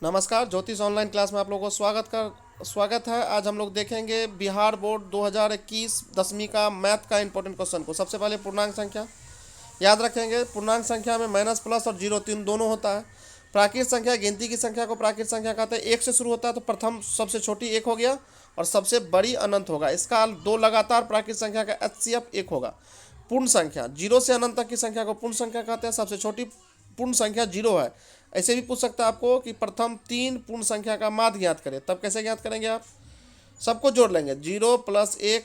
नमस्कार, ज्योतिष online class में आप लोगों को स्वागत है। आज हम लोग देखेंगे बिहार बोर्ड 2021 10वीं का मैथ का इंपॉर्टेंट क्वेश्चन को। सबसे पहले पूर्णांक संख्या याद रखेंगे। पूर्णांक संख्या में माइनस प्लस और जीरो तीन दोनों होता है। प्राकृत संख्या गिनती की संख्या को प्राकृत संख्या कहते हैं। एक से शुरू होता है तो प्रथम सबसे छोटी एक हो गया और सबसे बड़ी अनंत होगा। इसका दो लगातार प्राकृत संख्या का एचसीएफ एक होगा। पूर्ण संख्या जीरो से अनंत तक की संख्या को पूर्ण संख्या कहते हैं। सबसे छोटी पूर्ण संख्या जीरो है। ऐसे भी पूछ सकता है आपको कि प्रथम तीन पूर्ण संख्या का माध्य ज्ञात करें। तब कैसे ज्ञात करेंगे आप? सबको जोड़ लेंगे। जीरो प्लस एक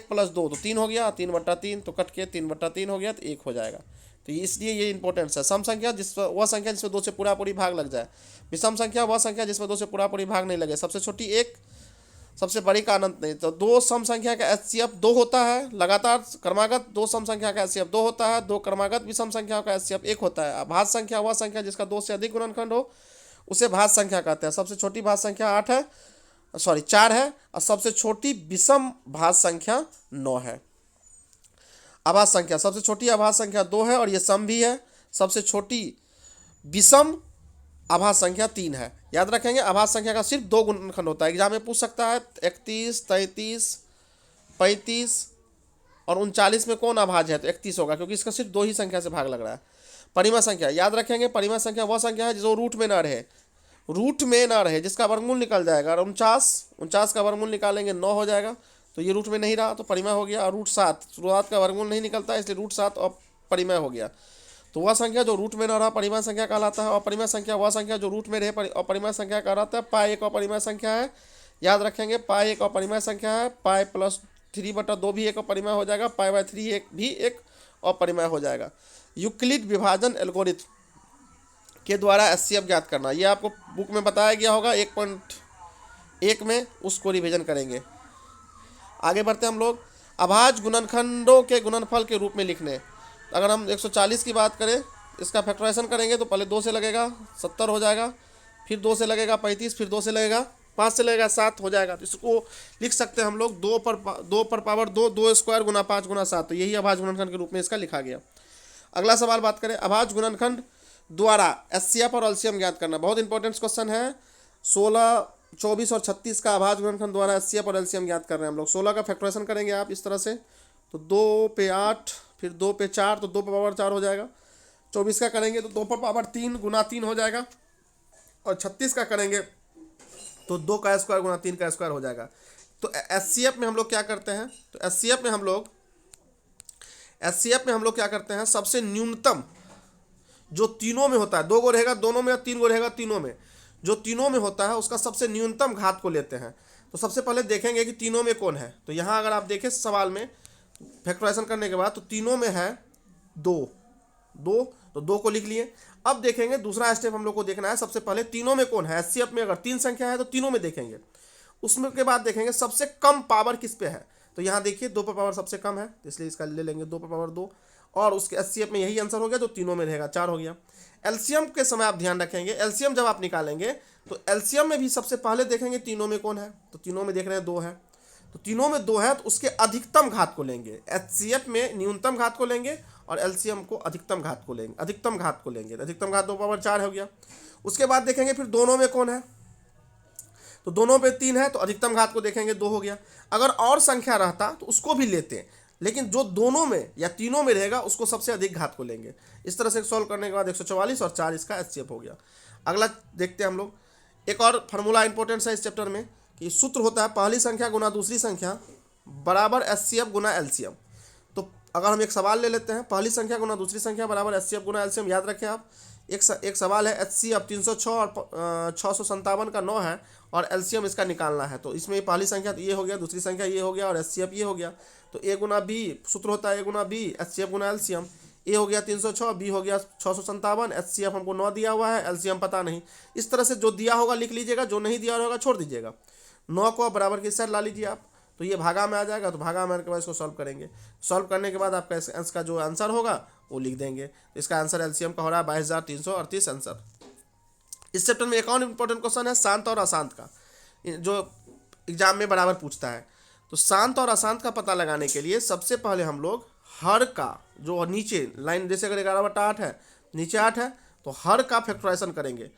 प्लस दो तो तीन हो गया। तीन बट्टा तीन तो कट के तीन बट्टा तीन हो गया तो एक हो जाएगा। तो इसलिए ये इंपॉर्टेंस है। सम संख्या वह संख्या जिसमें दो से पूरा पूरी भाग लग जाए। विषम संख्या वह संख्या जिसमें दो से पूरा पूरी भाग नहीं लगे। सबसे छोटी एक, सबसे बड़ी का अनंत नहीं। तो दो सम संख्या का एचसीएफ दो होता है। लगातार क्रमागत दो सम संख्या का एचसीएफ दो होता है। दो क्रमागत विषम संख्याओं का एचसीएफ एक होता है। भाज्य संख्या वह संख्या जिसका दो से अधिक गुणनखंड हो उसे भाज्य संख्या कहते हैं। सबसे छोटी भाज्य संख्या चार है और सबसे छोटी विषम भाज्य संख्या 9 है। अभाज्य संख्या सबसे छोटी अभाज्य संख्या 2 है और ये सम भी है। सबसे छोटी विषम अभाज्य संख्या 3 है। याद रखेंगे अभाज्य संख्या का सिर्फ दो गुणनखंड होता है। एग्जाम में पूछ सकता है 31, 33, 35 और 39 में कौन अभाज्य है? तो 31 होगा, क्योंकि इसका सिर्फ दो ही संख्या से भाग लग रहा है। परिमेय संख्या याद रखेंगे। परिमेय संख्या वह संख्या है जो रूट में ना रहे, जिसका वर्गमूल निकल जाएगा। और 49 का वर्गमूल निकालेंगे 9 हो जाएगा। तो ये रूट में नहीं रहा तो परिमेय हो गया। और रूट 7 शुरुआत का वर्गमूल नहीं निकलता, इसलिए रूट 7 और परिमेय हो गया। तो वह संख्या जो रूट में न रहा परिमेय संख्या कहलाता है। और परिमेय संख्या वह संख्या जो रूट में रहे अपरिमेय संख्या कहलाता है। पाई एक अपरिमेय संख्या है। याद रखेंगे पाई एक अपरिमेय संख्या है। पाई प्लस 3/2 भी एक अपरिमेय हो जाएगा। पाई बाय 3 एक भी एक अपरिमेय हो जाएगा। यूक्लिड विभाजन एल्गोरिथम के द्वारा एचसीएफ ज्ञात करना, ये आपको बुक में बताया गया होगा 1.1 में, उसको रिवीजन करेंगे। आगे बढ़ते हम लोग अभाज्य गुणनखंडों के गुणनफल के रूप में लिखने। अगर हम 140 की बात करें, इसका फैक्टराइजेशन करेंगे तो पहले 2 से लगेगा 70 हो जाएगा, फिर 2 से लगेगा 35, फिर 2 से लगेगा 5 से लगेगा 7 हो जाएगा। तो इसको लिख सकते हैं हम लोग 2 पर पावर 2 स्क्वायर गुना 5 गुना 7। तो यही अभाज्य गुणनखंड के रूप में इसका लिखा गया। अगला सवाल बात करें अभाज्य गुणनखंड द्वारा एचसीएफ और एलसीएम ज्ञात करना। बहुत इंपॉर्टेंट क्वेश्चन है। 16, 24 और 36 का अभाज्य गुणनखंड द्वारा एचसीएफ और एलसीएम ज्ञात कर रहे हैं हम लोग। 16 का फैक्टराइजेशन करेंगे आप इस तरह से, तो 2 पे 8, फिर 2 पे 4 तो 2 पर पावर 4 हो जाएगा। 24 का करेंगे तो 2 पर पावर 3 गुना 3 हो जाएगा। और 36 का करेंगे तो 2 का स्क्वायर गुना 3 का स्क्वायर हो जाएगा। तो एचसीएफ में हम लोग क्या करते हैं? तो एचसीएफ में हम लोग क्या करते हैं? सबसे न्यूनतम जो तीनों में होता है, 2 गो रहेगा दोनों में, 3 गो रहेगा तीनों में, जो तीनों में होता है उसका सबसे न्यूनतम घात को लेते हैं। तो सबसे पहले देखेंगे कि तीनों में कौन है। तो यहाँ अगर आप देखें सवाल में फैक्टराइजेशन करने के बाद तो तीनों में है 2 तो 2 को लिख लिए। अब देखेंगे दूसरा स्टेप हम लोग को देखना है, सबसे पहले तीनों में कौन है। एचसीएफ में अगर 3 संख्या है तो तीनों में देखेंगे। उसमें के बाद देखेंगे सबसे कम पावर किस पे है। तो यहाँ देखिए 2 पर पावर सबसे कम है, इसलिए इसका ले लेंगे 2 पर पावर 2। और उसके एचसीएफ में यही आंसर हो गया जो तीनों में रहेगा, 4 हो गया। एलसीएम के समय आप ध्यान रखेंगे, एलसीएम जब आप निकालेंगे तो एलसीएम में भी सबसे पहले देखेंगे तीनों में कौन है। तो तीनों में देख रहे हैं 2 है, तो तीनों में 2 है तो उसके अधिकतम घात को लेंगे। एचसीएफ में न्यूनतम घात को लेंगे और एलसीएम को अधिकतम घात को लेंगे। अधिकतम घात 2 पावर 4 हो गया। उसके बाद देखेंगे फिर दोनों में कौन है। तो दोनों पे 3 है तो अधिकतम घात को देखेंगे 2 हो गया। अगर और संख्या रहता तो उसको भी लेते हैं, लेकिन जो दोनों में या तीनों में रहेगा उसको सबसे अधिक घात को लेंगे। इस तरह से सॉल्व करने के बाद 144 और 4 इसका एचसीएफ हो गया। अगला देखते हैं हम लोग। एक और फार्मूला इंपॉर्टेंट है इस चैप्टर में कि सूत्र होता है पहली संख्या गुना दूसरी संख्या बराबर एचसीएफ गुना एलसीएम। तो अगर हम एक सवाल ले लेते हैं, पहली संख्या गुना दूसरी संख्या बराबर एचसीएफ गुना एलसीएम। याद रखें आप, एक सवाल है एचसीएफ 306 और 657 का 9 है और एलसीएम इसका निकालना है। तो इसमें पहली संख्या तो ये हो गया, दूसरी संख्या ये हो गया और एचसीएफ ये हो गया। तो ए गुना बी सूत्र होता है, ए गुना बी एचसीएफ गुना एलसीएम। ए हो गया 306, बी हो गया 657, एचसीएफ हमको 9 दिया हुआ है, एलसीएम पता नहीं। इस तरह से जो दिया होगा लिख लीजिएगा, जो नहीं दिया होगा छोड़ दीजिएगा। 9 को बराबर के साथ ला लीजिए आप, तो ये भागा में आ जाएगा। तो भागा में आने के बाद इसको सॉल्व करेंगे। सॉल्व करने के बाद आपका इसका जो आंसर होगा वो लिख देंगे। तो इसका आंसर एलसीएम का हो रहा है 22,338 आंसर। इस चैप्टर में एक और इंपॉर्टेंट क्वेश्चन है शांत और अशांत का, जो एग्जाम में बराबर पूछता है। तो शांत और अशांत का पता लगाने के लिए सबसे पहले हम लोग हर का जो नीचे लाइन, जैसे अगर 11/8 है नीचे 8 है तो हर का फैक्टराइजेशन करेंगे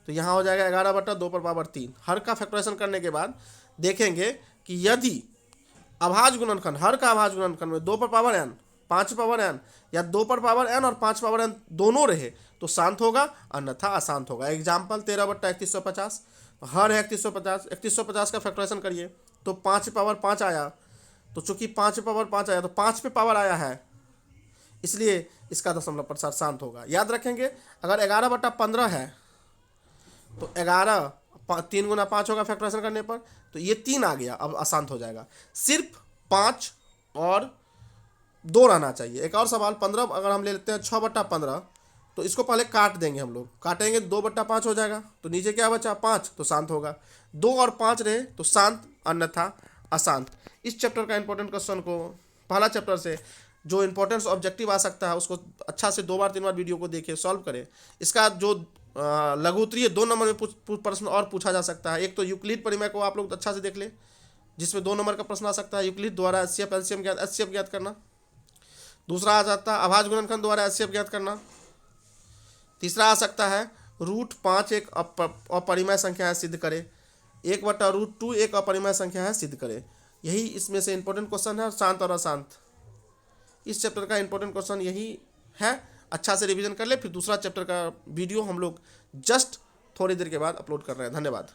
तो यहाँ हो जाएगा 11/2 पर पावर 3। हर का फैक्टराइजेशन करने के बाद देखेंगे कि यदि अभाज्य गुणनखंड, हर का अभाज्य गुणनखंड में 2 पर पावर n, 5 पर पावर n या 2 पर पावर n और 5 पावर n दोनों रहे तो शांत होगा, अन्यथा अशांत होगा। एग्जाम्पल 13/3150, हर है 3150, 3150 का फैक्टराइजेशन करिए तो 5 पावर 5 आया, तो चूंकि 5 पावर 5 आया तो 5 पे पावर आया है, इसलिए इसका दशमलव प्रसार शांत होगा। याद रखेंगे अगर 11/15 है तो 11 3 गुना 5 होगा फैक्टराइजेशन करने पर, तो ये 3 आ गया, अब अशांत हो जाएगा। सिर्फ 5 और 2 रहना चाहिए। एक और सवाल 15 अगर हम ले लेते हैं 6/15 तो इसको पहले काट देंगे, हम लोग काटेंगे 2/5 हो जाएगा, तो नीचे क्या बचा 5, तो शांत होगा। 2 और 5 रहे तो शांत, अन्यथा अशांत। इस चैप्टर का इंपॉर्टेंट क्वेश्चन को पहला चैप्टर से जो इंपॉर्टेंस ऑब्जेक्टिव आ सकता है उसको अच्छा से 2 बार 3 बार वीडियो को देखिए, सॉल्व करें। इसका जो लघु उत्तरीय 2 नंबर में प्रश्न और पूछा जा सकता है। एक तो यूक्लिड परिमेय को आप लोग अच्छा से देख ले, जिसमें 2 नंबर का प्रश्न आ सकता है, यूक्लिड द्वारा एचसीएफ ज्ञात करना। दूसरा आ जाता है अभाज्य गुणनखंड द्वारा एचसीएफ ज्ञात करना। तीसरा आ सकता है √5 एक अपरिमेय संख्या है, सिद्ध करे। 1/√2 एक अपरिमेय संख्या है, सिद्ध करे। यही इसमें से इंपॉर्टेंट क्वेश्चन है, शांत और अशांत। इस चैप्टर का इंपॉर्टेंट क्वेश्चन यही है, अच्छा से रिवीजन कर ले। फिर दूसरा चैप्टर का वीडियो हम लोग जस्ट थोड़ी देर के बाद अपलोड कर रहे हैं। धन्यवाद।